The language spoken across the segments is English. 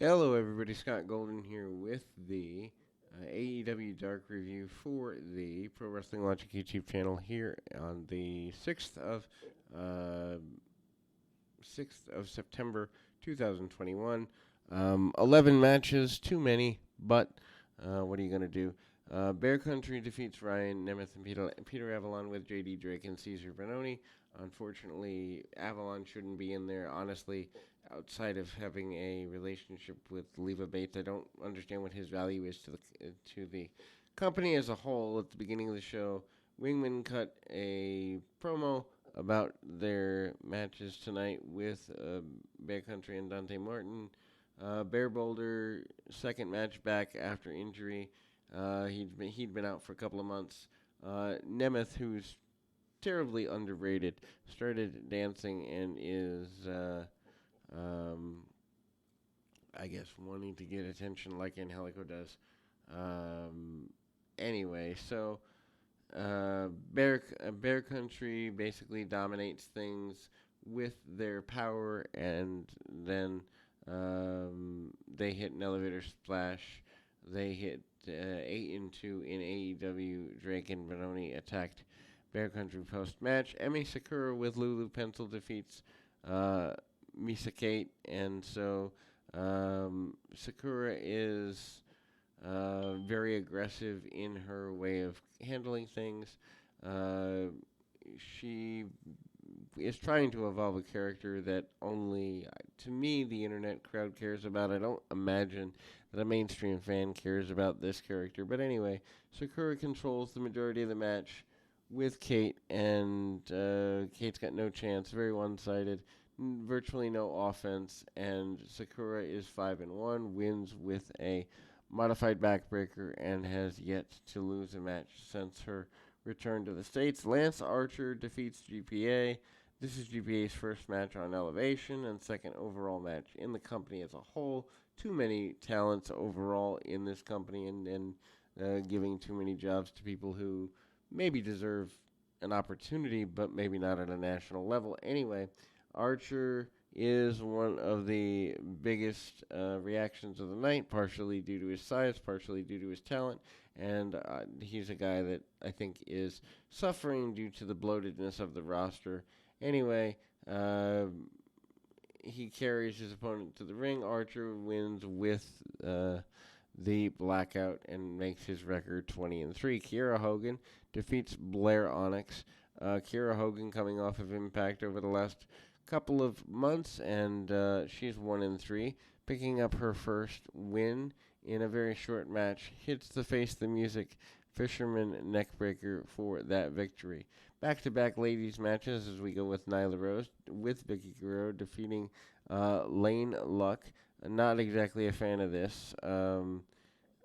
Hello, everybody. Scott Golden here with the AEW Dark Review for the Pro Wrestling Logic YouTube channel here on the uh, 6th of September 2021. 11 matches, too many, but what are you going to do? Bear Country defeats Ryan Nemeth and Peter Avalon with JD Drake and Caesar Bononi. Unfortunately, Avalon shouldn't be in there. Honestly, outside of having a relationship with Leva Bates, I don't understand what his value is to the company as a whole. At the beginning of the show, Wingman cut a promo about their matches tonight with Bear Country and Dante Martin. Bear Boulder second match back after injury. He'd been out for a couple of months. Nemeth, who's terribly underrated, started dancing and is um, I guess wanting to get attention like Angelico does. Um, anyway, so Bear Country basically dominates things with their power, and then they hit an elevator splash. They hit 8 and 2 in AEW. Drake and Benoni attacked Bear Country post match. Emi Sakura with Lulu Pencil defeats uh, Misa Kate, and so Sakura is very aggressive in her way of handling things. Uh, she is trying to evolve a character that only, to me, the internet crowd cares about. I don't imagine that a mainstream fan cares about this character. But anyway, Sakura controls the majority of the match with Kate, and Kate's got no chance. Very one-sided. Virtually no offense, and Sakura is 5-1, wins with a modified backbreaker, and has yet to lose a match since her return to the States. Lance Archer defeats GPA. This is GPA's first match on Elevation and second overall match in the company as a whole. Too many talents overall in this company, and giving too many jobs to people who maybe deserve an opportunity, but maybe not at a national level. Anyway, Archer is one of the biggest reactions of the night, partially due to his size, partially due to his talent, and he's a guy that I think is suffering due to the bloatedness of the roster. Anyway, he carries his opponent to the ring. Archer wins with the blackout and makes his record 20-3. Kiera Hogan defeats Blair Onyx. Kiera Hogan coming off of Impact over the last couple of months, and she's 1-3, picking up her first win in a very short match. Hits the Face the Music Fisherman neckbreaker for that victory. Back-to-back ladies matches as we go with Nyla Rose with Vicky Guerrero defeating Lane Luck. Not exactly a fan of this. I'm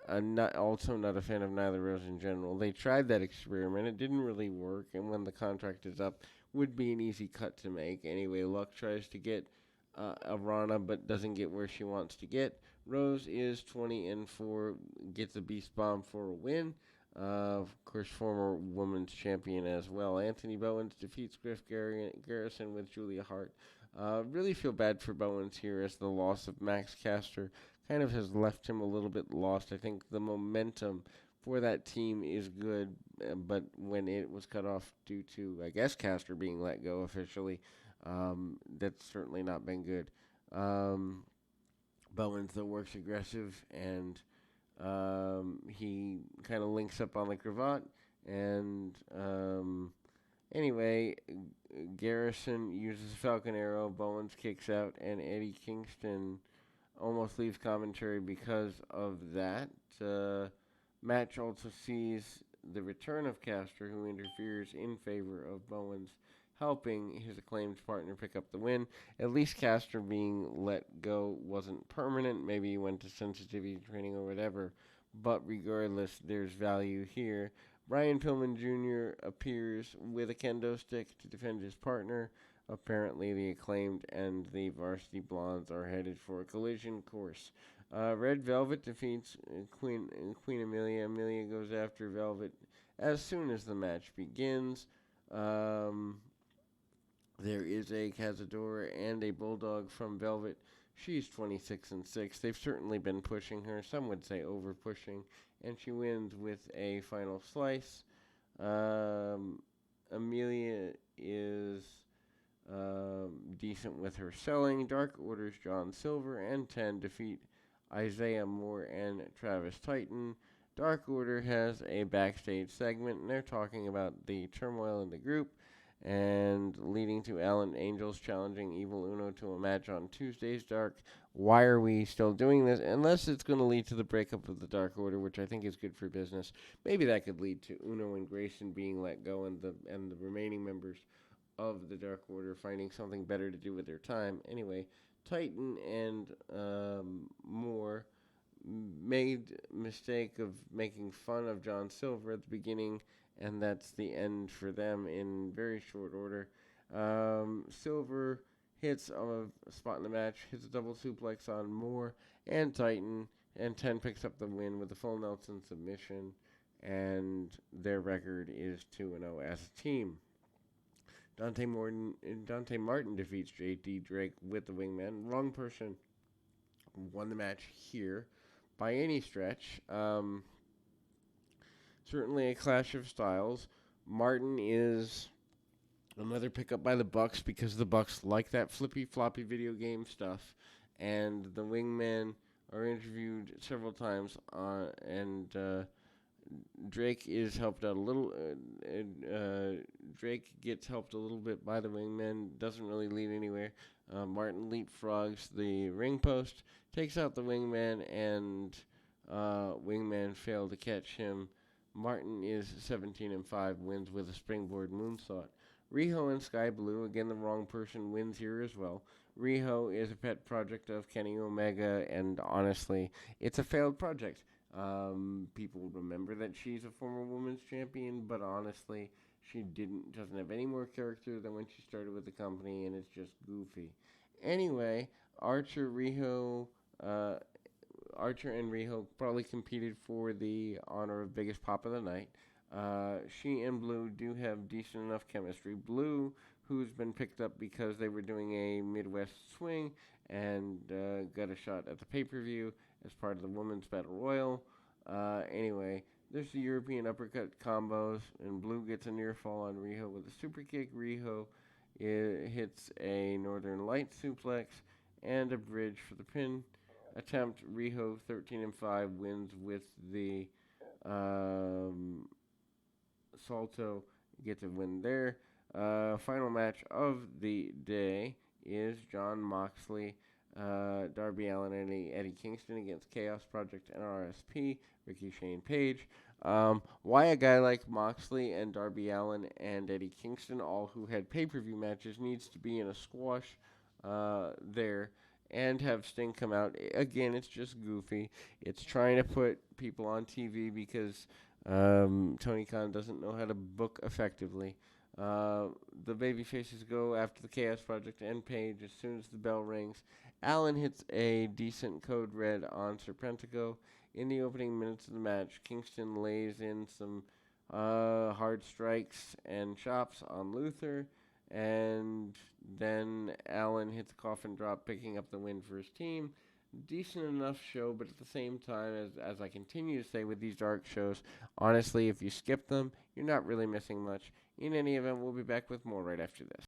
not a fan of Nyla Rose in general. They tried that experiment. It didn't really work, and when the contract is up, would be an easy cut to make. Anyway, Luck tries to get Arana, but doesn't get where she wants to get. Rose is 20-4, gets a Beast Bomb for a win. Of course, former women's champion as well. Anthony Bowens defeats Griff Garrison with Julia Hart. Really feel bad for Bowens here as the loss of Max Caster kind of has left him a little bit lost. I think the momentum for that team is good, but when it was cut off due to, I guess, Caster being let go officially, that's certainly not been good. Um, Bowens, though, works aggressive, and he kind of links up on the cravat. And anyway, Garrison uses Falcon Arrow, Bowens kicks out, and Eddie Kingston almost leaves commentary because of that. Match also sees the return of Caster, who interferes in favor of Bowens, helping his acclaimed partner pick up the win. At least Caster being let go wasn't permanent. Maybe he went to sensitivity training or whatever. But regardless, there's value here. Brian Pillman Jr. appears with a kendo stick to defend his partner. Apparently, the acclaimed and the varsity blondes are headed for a collision course. Red Velvet defeats Queen Amelia. Amelia goes after Velvet as soon as the match begins. Um, there is a Cazadora and a Bulldog from Velvet She's 26-6. They've certainly been pushing her. Some would say over pushing, and she wins with a final slice. Amelia is decent with her selling. Dark Order's John Silver and 10 defeat Isaiah Moore and Travis Titan. Dark Order has a backstage segment, and they're talking about the turmoil in the group and leading to Alan Angels challenging Evil Uno to a match on Tuesday's Dark. Why are we still doing this? Unless it's going to lead to the breakup of the Dark Order, which I think is good for business. Maybe that could lead to Uno and Grayson being let go and the remaining members of the Dark Order finding something better to do with their time. Anyway, Titan and Moore made mistake of making fun of John Silver at the beginning, and that's the end for them in very short order. Silver hits a spot in the match, hits a double suplex on Moore and Titan, and 10 picks up the win with a full Nelson submission, and their record is 2-0 as a team. Dante Martin defeats J.D. Drake with the Wingman. Wrong person won the match here by any stretch. Certainly a clash of styles. Martin is another pickup by the Bucks because the Bucks like that flippy floppy video game stuff, and the Wingmen are interviewed several times and Drake is helped out a little. Drake gets helped a little bit by the Wingmen. Doesn't really lead anywhere. Martin leapfrogs the ring post, takes out the Wingman, and Wingman failed to catch him. Martin is 17-5, wins with a springboard moonsault. Riho and Sky Blue, again the wrong person, wins here as well. Riho is a pet project of Kenny Omega, and honestly, it's a failed project. People remember that she's a former women's champion, but honestly, she doesn't have any more character than when she started with the company, and it's just goofy. Anyway, Archer and Riho probably competed for the honor of biggest pop of the night. She and Blue do have decent enough chemistry. Blue, who's been picked up because they were doing a Midwest swing and got a shot at the pay-per-view as part of the Women's Battle Royal. Anyway, there's the European uppercut combos, and Blue gets a near fall on Riho with a super kick. Riho hits a Northern Light suplex and a bridge for the pin attempt. Riho, 13-5, wins with the Salto, gets a win there. Final match of the day is Jon Moxley, Darby Allin, and Eddie Kingston against Chaos Project and RSP, Ricky Shane Page. Why a guy like Moxley and Darby Allin and Eddie Kingston, all who had pay-per-view matches, needs to be in a squash there and have Sting come out. Again, it's just goofy. It's trying to put people on TV because Tony Khan doesn't know how to book effectively. The babyfaces go after the Chaos Project and Page as soon as the bell rings. Allin hits a decent code red on Serpentico. In the opening minutes of the match, Kingston lays in some hard strikes and chops on Luther, and then Allin hits a coffin drop, picking up the win for his team. Decent enough show, but at the same time, as I continue to say with these dark shows, honestly, if you skip them, you're not really missing much. In any event, we'll be back with more right after this.